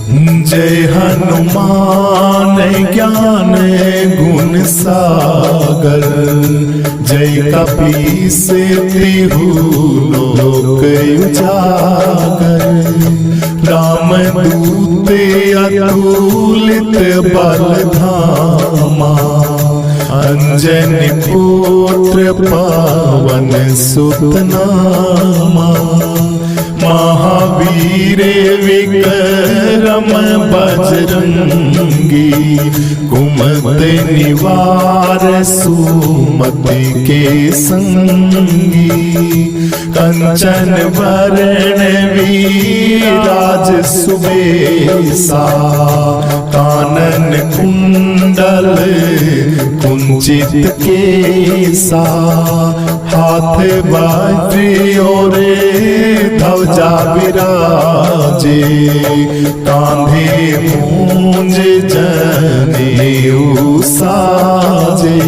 जय हनुमान ज्ञान गुण सागर, जय कपीस तिहु लोक उजागर। राम दूत अतुलित बल धामा, अंजनी पुत्र पवन सुत नामा। महावीर विक्रम बजरंगी, कुमति निवार सुमति के संगी। कंचन वरण विराज सुबेसा, कानन कुंडल कुंचित केसा। हाथ वज्र और ध्वजा विराजे, कांधे मूंज जनेऊ साजे।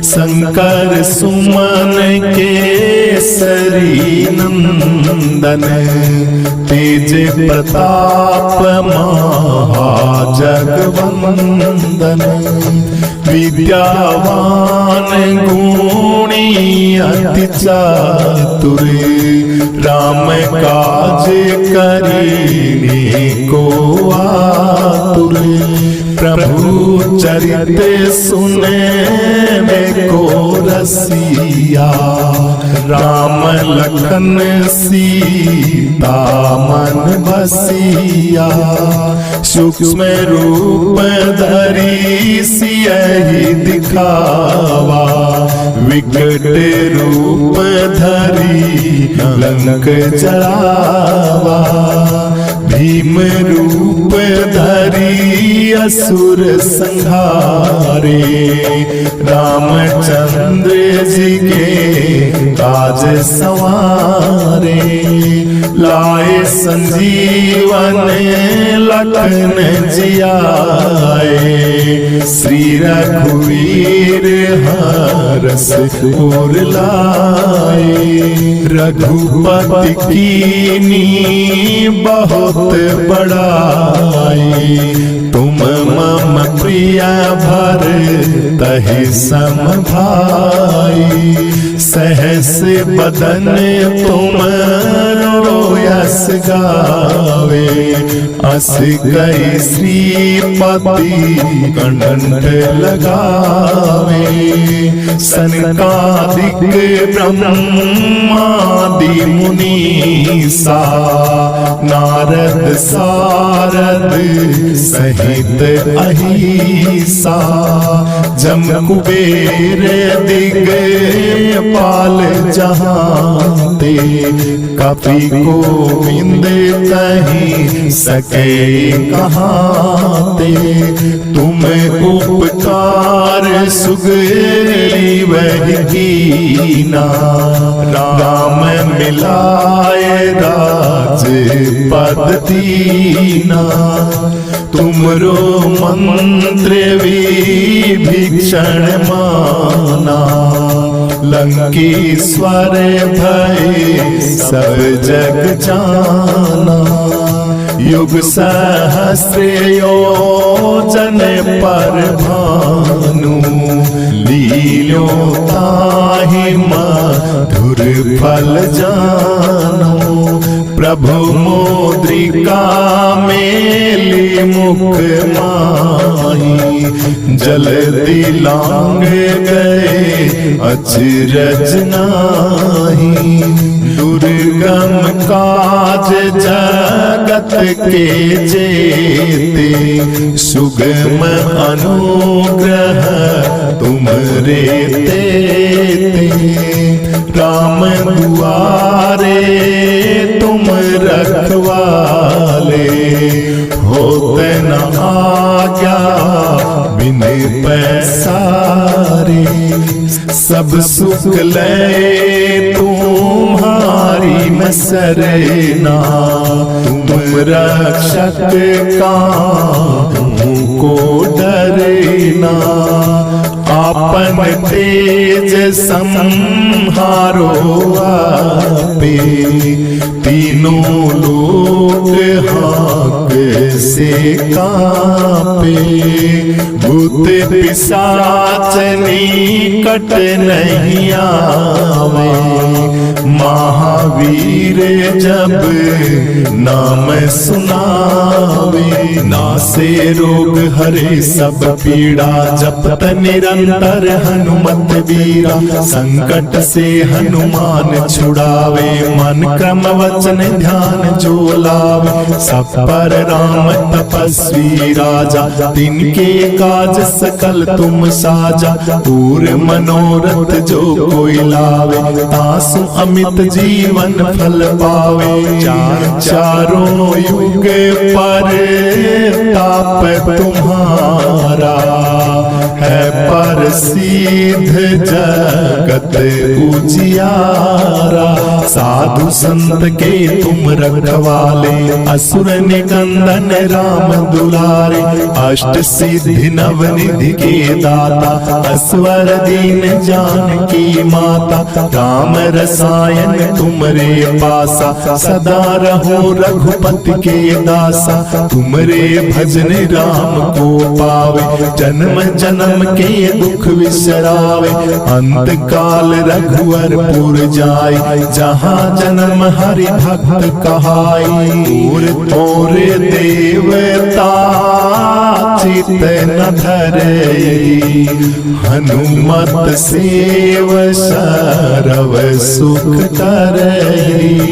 शंकर सुमन केसरी नंदन, तेज प्रताप महाजगवंदन। विद्यावान गुणी अति चातुर, राम काज करीने को आतुर। प्रभु चरित सुने में को रसिया, राम लखन सीता मन बसिया। सूक्ष्म रूप धरि सियहि दिखावा, विकट रूप धरि लंक जरावा। भीम रूप धरि असुर संहारे, रामचंद्र जी के काज सवारे। लाए संजीवन लखन जियाए, श्री रघुवीर हरष उर लाए। रघुपति कीनी बहुत बड़ाई, तुम मम प्रिय भरतहि सम भाई। सहस बदन तुम रोयस गावे, अस कई श्रीपति कंठ लगावे। सनकादिक ब्रह्मादि मुनीसा, नारद सारद सहित अहिसा। जम कुबेर दिगपाल जहांते, कपि गोविंद कहि सके कहाते। तुम उपकार सुग्रीव कीना, राम मिलाए राजपद दीना। तुमरो मंत्र विभीषण माना, लंकेश्वर भय सब जग जाना। युग सहस्र योजन पर भानु, लील्यो ताहि मधुर फल जानो। प्रभु मुद्रिका मेली मुख माही, जल्दी लांग गए अचरज नाही। दुर्गम काज जगत के जेते, सुगम अनुग्रह तुमरे तेते। राम दुआरे तुम रखवाले, होते न आज्ञा बिन पैसारे। सब सुख ले तुम्हारी मैं सरना, तुम रक्षक काहू को डरना। आपन तेज संहारो आपे, तीनों लोक हाक से कांपे। भूत पिशाच निकट नहीं आवे, महावीर जब नाम सुनावे। नासे रोग हरे सब पीड़ा, जपत निरंतर हनुमत वीरा। संकट से हनुमान छुड़ावे, मन क्रम वचन ध्यान जो लावे। सब पर राम तपस्वी राजा, तिनके काज सकल तुम साजा। पूर मनोरथ जो कोई लावे, तासु अमित जीवन फल पावे। चारों युग पर ताप तुम्हारा, है प्रसिद्ध जगत उजियारा। साधु संत के तुम रखवाले, असुर निकंदन राम दुलारे। अष्ट सिद्धि नवनिधि के दाता, असवर दीन जानकी माता। राम रसायन तुमरे पासा, सदा रहो रघुपति के दासा। तुमरे भजन राम को पावे, जन्म जन्म के दुख विसरावे। अंत काल रघुवरपुर जाय, जहाँ जन्म हरि भक्त कहाई। और देवता चित न धरई, हनुमत सेव सरव सुख करई।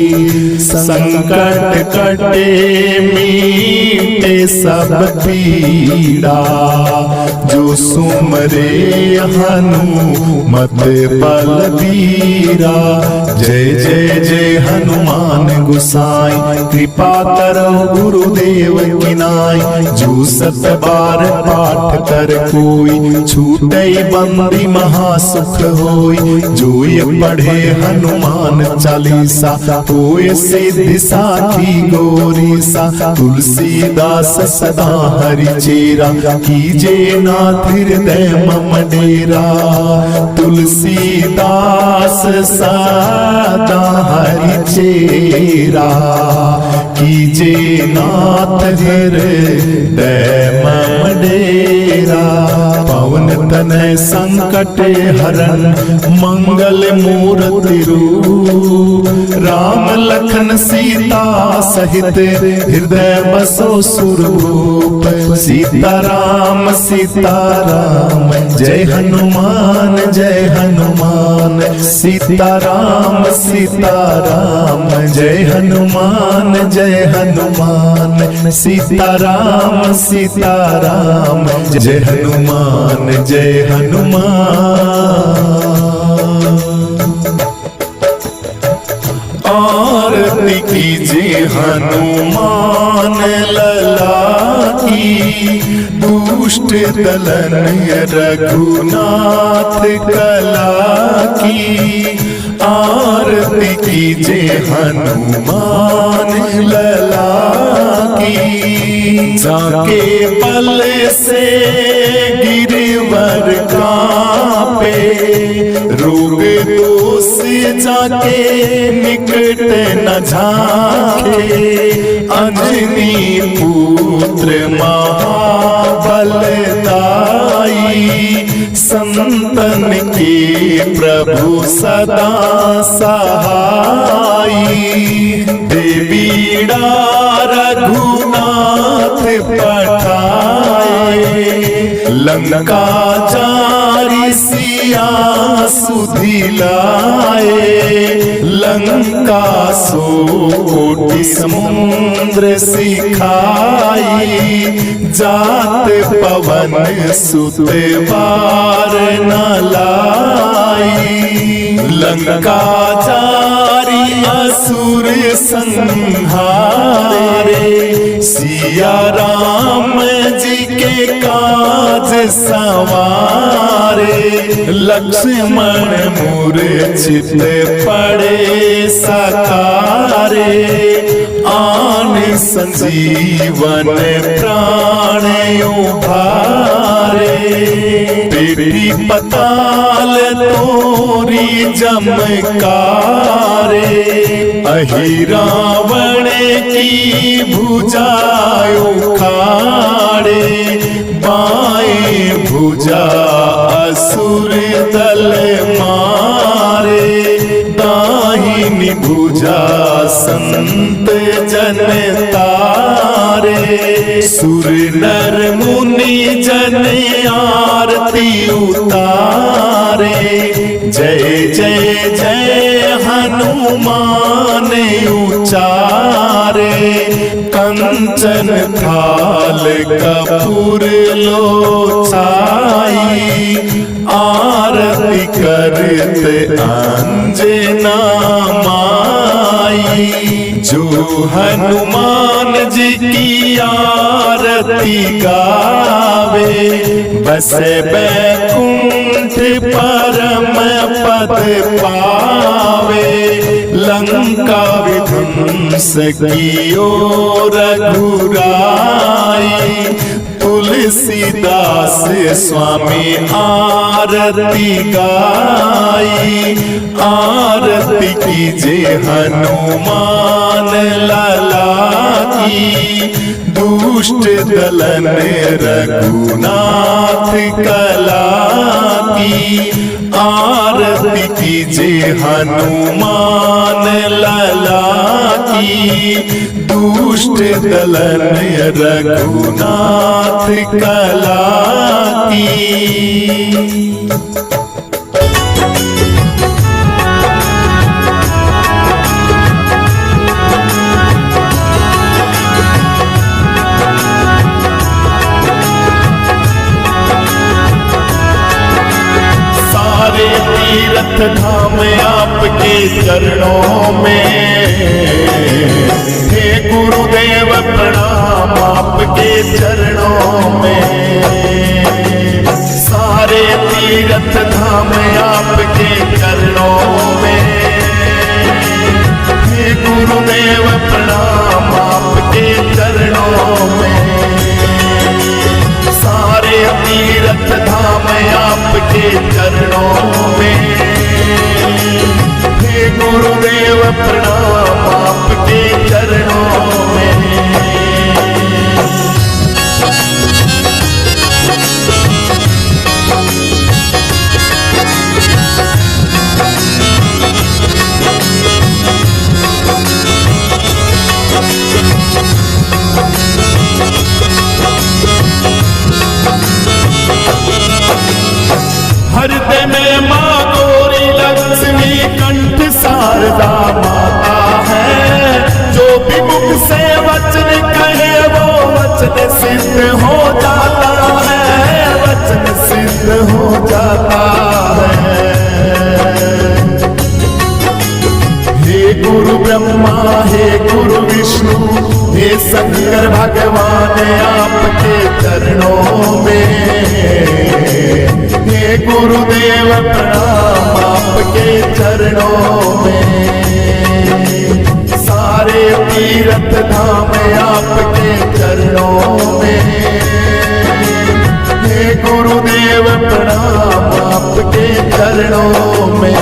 संकट कटे मीटे सब पीड़ा, जो सुमरे हनुमत बलबीरा। जय जय जय हनुमान गोसाई, कृपा करो गुरुदेव की नाई। जो सत बार पाठ कर कोई, छूटे बंदी महासुख होई। जो ये पढ़े हनुमान चालीसा, होए सिद्धि साखी गौरीसा। तुलसीदास सदा हरि चेरा, कीजे नाथ हृदय मम डेरा। तुलसीदास सदा हरि चेरा, कीजे नाथ हृदय मम डेरा। पवन तनय संकट हरण, मंगल मूर्ति रूप। राम लखन सीता सहित, हृदय बसो सुरभूप। सीताराम सीताराम, जय हनुमान जय हनुमान। सीताराम सीताराम, जय हनुमान जय हनुमान। सीताराम सीताराम, जय हनुमान जय हनुमान। आरती कीजिए हनुमान लला की, दुष्ट दलन रघुनाथ कला की। आरती कीजिए हनुमान लला की। जाके पल से गिरवर कांपे, रोग दोष जाके निकट न झांके। अंजनी पुत्र महाबलदाई, संतन के प्रभु सदा सहाई। देवीड़ा रघुनाथ पठाए, लंका जारी सिया सुधिलाए। लंका सोटी समुद्र सिखाई, जात पवन सुत बार न लाई। लंका जारी असुर संहारे, सिया राम जी के काज संवारे। लक्ष्मण मूर्छित पड़े सकारे, आन संजीवन प्राण उभारे। बेटी पताल तो मोरी जमकारे, अहि रावण की भुजा उखाड़े, बाएं भुजा असुर दल मारे, दाहिनी भुजा संत जन तारे। सुर नर मुनि जन आरती उतारे, जय जय जय हनुमान उचारे। कंचन थाल कपूर लोचाई, आरती करत अंजना माई। जो हनुमान जी की आरती गावे, बसे बैकुंठ परम पद पावे। लंका विध्वंस कियो रघुराई, तुलसीदास स्वामी आरती गाई। आरती कीजिए हनुमान लाला की, दुष्ट दलन रघुनाथ कला की। आरती कीजिए हनुमान लाला की, दुष्ट दलन रघुनाथ कला की। तीरथ धाम आपके चरणों में, हे गुरुदेव प्रणाम आपके चरणों में। सारे तीरथ धाम आपके चरणों में, हे गुरुदेव प्रणाम आपके चरणों में। सारे तीरथ धाम आपके चरणों में, हे गुरुदेव प्रणाम आपके चरणों में। हृदय में माँ गौरी लक्ष्मी कंठ शारदा माता है। जो भी मुख से वचन कहे वो वचन सिद्ध हो जाता है, वचन सिद्ध हो जाता है। हे गुरु ब्रह्मा हे गुरु विष्णु हे शंकर भगवान आपके चरणों में, हे गुरुदेव प्रणाम आपके चरणों में। सारे तीर्थ धाम आपके चरणों में, हे गुरुदेव प्रणाम आपके चरणों में।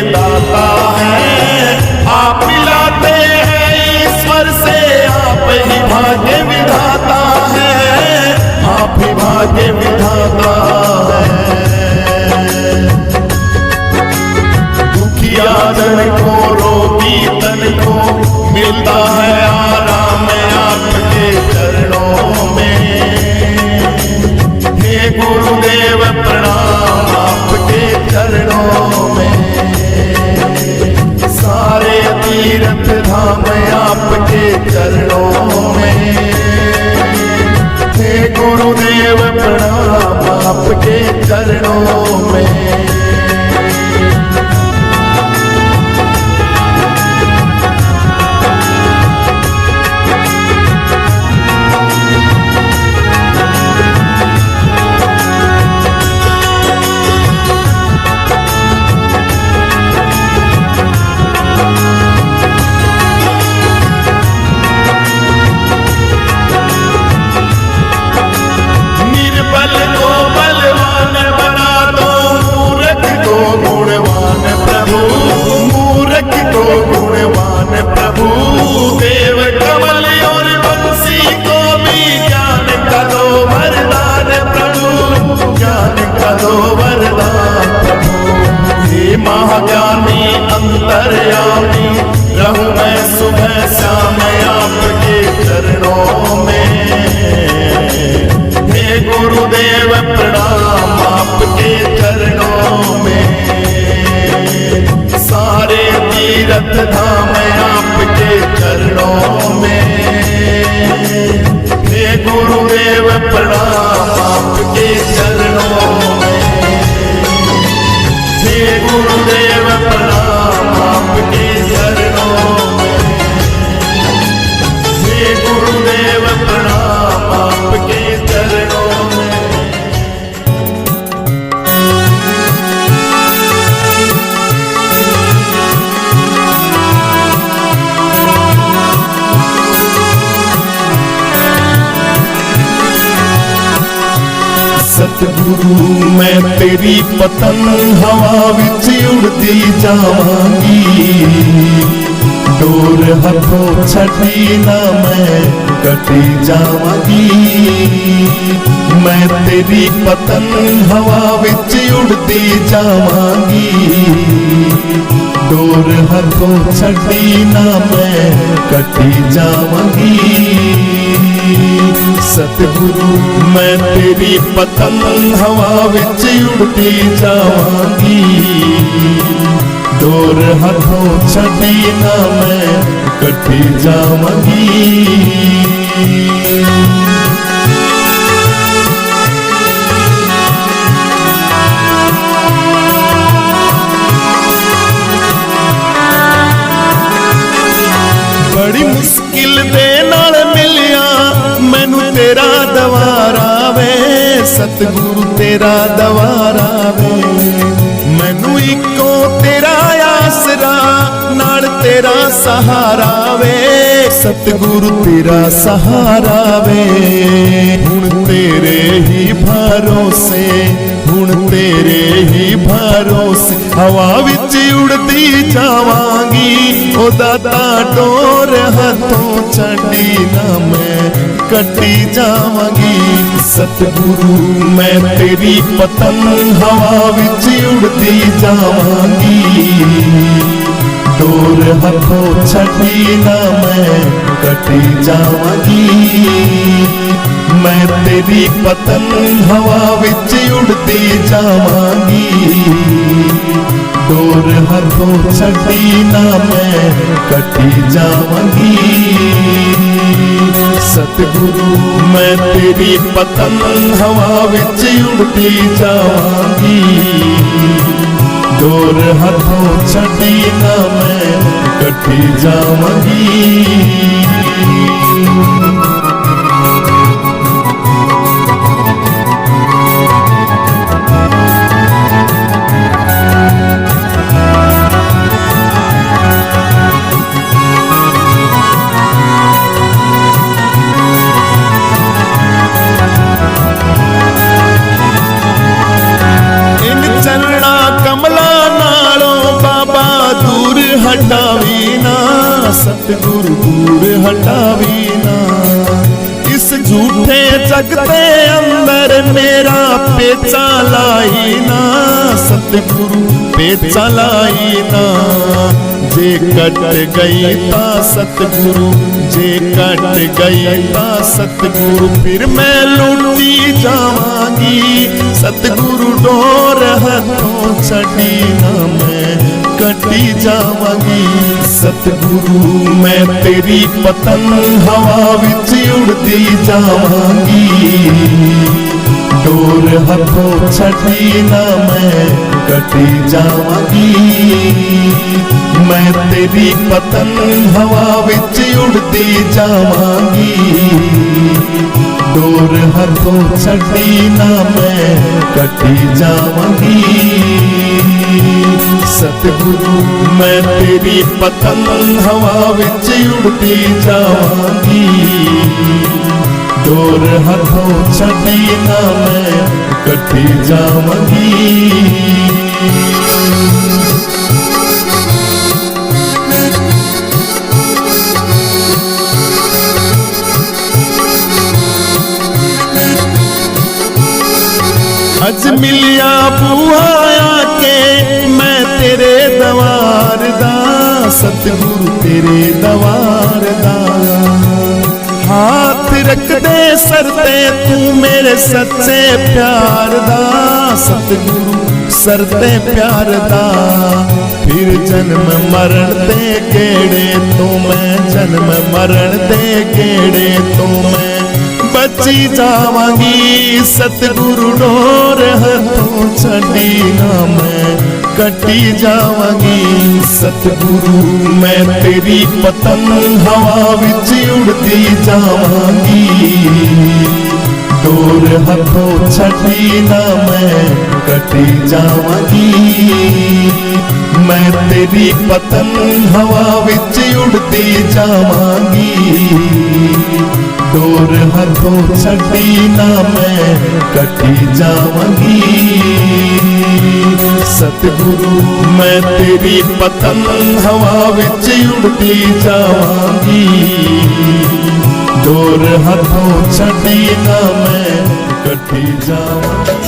दाता है आप मिलाते हैं ईश्वर से, आप ही भाग्य विधाता है, आप ही भाग्य विधाता है। दुखिया जन को रोगी तन को मिलता है आराम आपके चरणों में, हे गुरुदेव प्रणाम आपके चरणों में। सारे तीर्थ धाम आपके चरणों में, हे गुरुदेव प्रणाम आपके चरणों में। चरणों में। हे गुरुदेव प्रणाम आपके चरणों में। सारे तीर्थ धाम आपके चरणों में। हे गुरुदेव प्रणाम आपके चरणों में। हे गुरुदेव प्रणाम आपके चरणों में। हे गुरुदेव प्रणाम आपके चरणों में। सतगुरु मैं तेरी पतंग हवा विच उड़ती जावांगी। डोर हथों छड़ी ना मैं कटी जावांगी। मैं तेरी पतंग हवा विच उड़ती जावांगी। डोर हथों छड़ी ना मैं कटी जावांगी। सतगुरु मैं तेरी पतंग हवा विच उड़ती जावांगी। डोर हथों छड़ी ना मैं कटी जावांगी। बड़ी मुश्किल दे नाल मिलिया मैनू तेरा दवारा वे। सतगुरु तेरा दवारा वे। मैनू इको तेरा आसरा नाल तेरा सहारा वे। सतगुरु तेरा सहारा वे। हुण तेरे ही भरोसे हुण तेरे ही भरोसे हवा विच उड़ती जावांगी। ओ दाता डोर हथों छड़ी ना मैं कटी जावांगी। सतगुरु मैं तेरी पतंग हवा विच उड़ती जावांगी। डोर हथों छड़ी ना मैं कटी जावांगी। मैं तेरी पतंग हवा विच उड़ती जावांगी। डोर हथों छड़ी ना मैं कटी जावांगी। सतगुरु मैं तेरी पतंग हवा विच उड़ती जावांगी। डोर हथों छड़ी ना मैं कटी जावांगी। हटावी ना सतगुरु दूर हटावी ना। इस झूठे जग दे अंदर मेरा पेचा लाई ना। सतगुरु पेचा लाई ना। जे कट गई ता सतगुरु जे कट गई ता सतगुरु फिर मैं लुटी जावांगी। सतगुरु डोर हथों छड़ी ना मैं कटी जावांगी। सतगुरु मैं तेरी पतंग हवा विच उड़ती जावांगी। डोर हथों छड़ी ना मैं कटी जावांगी। मैं तेरी पतंग हवा विच उड़ती जावांगी। डोर हथों छड़ी ना मैं कटी जावांगी। सतगुरु मैं तेरी पतंग हवा विच उड़ती जावांगी। डोर हथों छड़ी ना मैं कटी जावांगी। अज मिलिया बुआया के मैं तेरे दवार दा। सतगुरु तेरे दवार दा। हाथ रखदे सरते तू मेरे सच्चे प्यार दा, सतगुरु सरते प्यार दा। फिर जन्म मरण दे गेड़े तो मैं, जन्म मरण दे गेड़े तो मैं बची जावांगी। सतगुरु डोर हथों छड़ी ना मैं कटी जावांगी। सतगुरु मैं तेरी पतंग हवा विच उड़ती जावांगी। डोर हथों छड़ी ना मैं कटी जावांगी। मैं तेरी पतंग हवा विच उड़ती जावांगी। डोर हथों छड़ी ना मैं कटी जावांगी। सतगुरु मैं तेरी पतंग हवा विच उड़ती जावांगी। डोर हथों छड़ी ना मैं कटी जावांगी।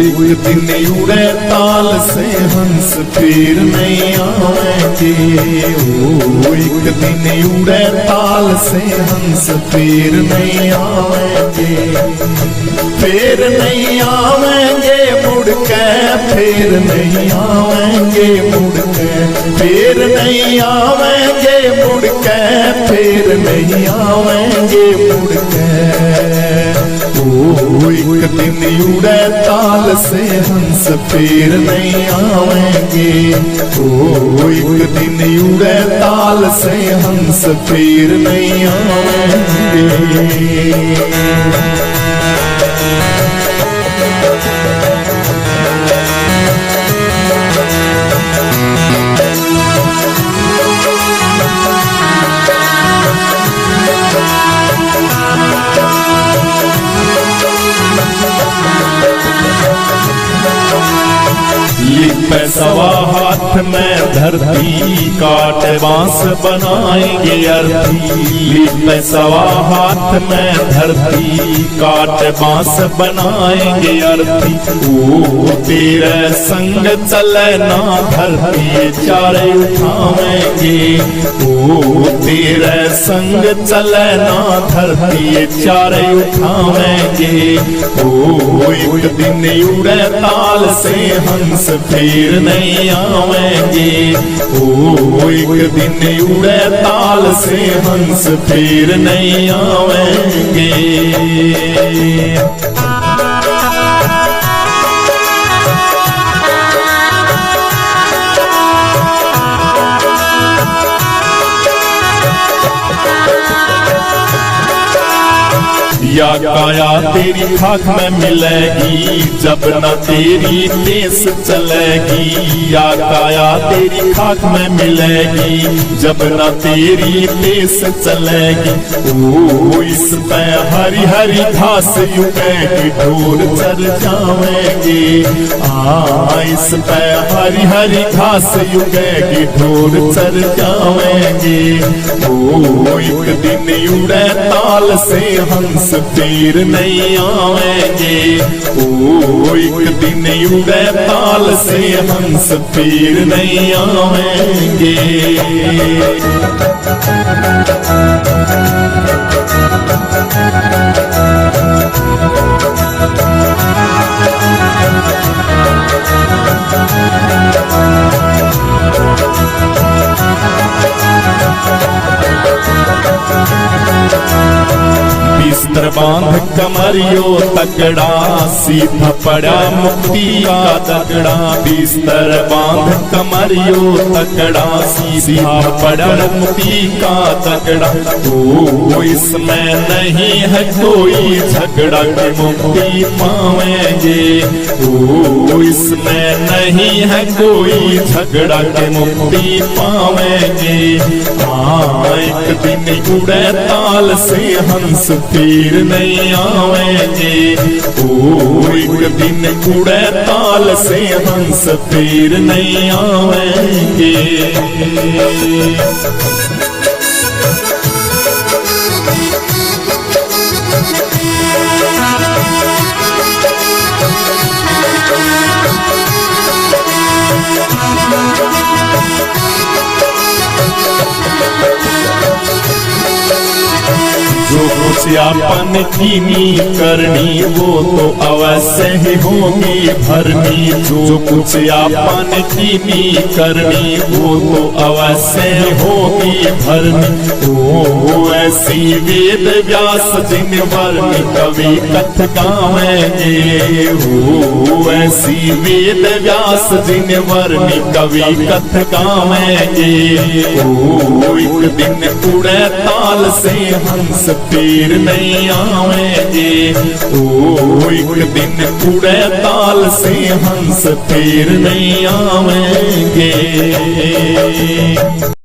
एक दिन उड़े ताल से हंस फिर नहीं आएंगे। एक दिन उड़े ताल से हंस फिर नहीं आएंगे। फिर नहीं आवेंगे मुड़ के, फिर नहीं आवेंगे मुड़ के। फिर नहीं आवेंगे मुड़ के, फिर नहीं आवेंगे मुड़ के। एक दिन उड़े ताल से हंस फिर नहीं आवेंगे। एक दिन उड़े ताल से हंस फिर नहीं आवेंगे। सवा हाथ में धरती काट बांस बनाएंगे अर्थी। सवा हाथ में धरती काट बांस बनाएंगे अर्थी। ओ तेरे संग चले ना धरती चारे उठावेंगे। ओ तेरे संग चले ना धरती चारे उठावेंगे। ओ एक दिन उड़े ताल से हंस फिर नहीं आवेंगे। ओ एक दिन उड़े ताल से हंस फिर नहीं आवेंगे। या काया तेरी खाक में मिलेगी जब न तेरी देश चलेगी। या काया तेरी खाक में मिलेगी जब न तेरी देश चलेगी। ओ इस पे हरी हरी घास उगेगी ढोर चर जावेंगे। इस पे हरी हरी घास उगेगी ढोर चर जावेंगे। ओ एक दिन उड़े ताल से हंस फिर नहीं आवेंगे। ओ एक दिन उड़े ताल से हंस फिर नहीं आवेंगे। बिस्तर बांध कमरियो तगड़ा सीधा पड़ा मुक्ति का तगड़ा। बिस्तर बांध कमरियो तगड़ा सीधा पड़ा मुक्ति का तगड़ा। ओ इसमें नहीं है कोई झगड़ा कि मुक्ति पावेंगे। ओ इसमें नहीं है कोई झगड़ा कि मुक्ति पावेंगे। एक दिन उड़े ताल से हंस फिर नहीं आवेंगे। ओ एक दिन उड़े ताल से हंस फिर नहीं आवेंगे। कुछ आपन कीनी करनी वो तो अवश्य ही होगी भरनी। जो कुछ आपन कीनी करनी वो तो अवश्य ही होगी भरनी। ओ ऐसी वेद व्यास जिन वर्णि कवि कथ गावेंगे। हो ऐसी वेद व्यास जिन वर्णि कवि कथ गावेंगे। ओ एक दिन उड़े ताल से हंस फिर नहीं आवेंगे। ओ एक दिन उड़े ताल से हंस फिर नहीं आवेंगे।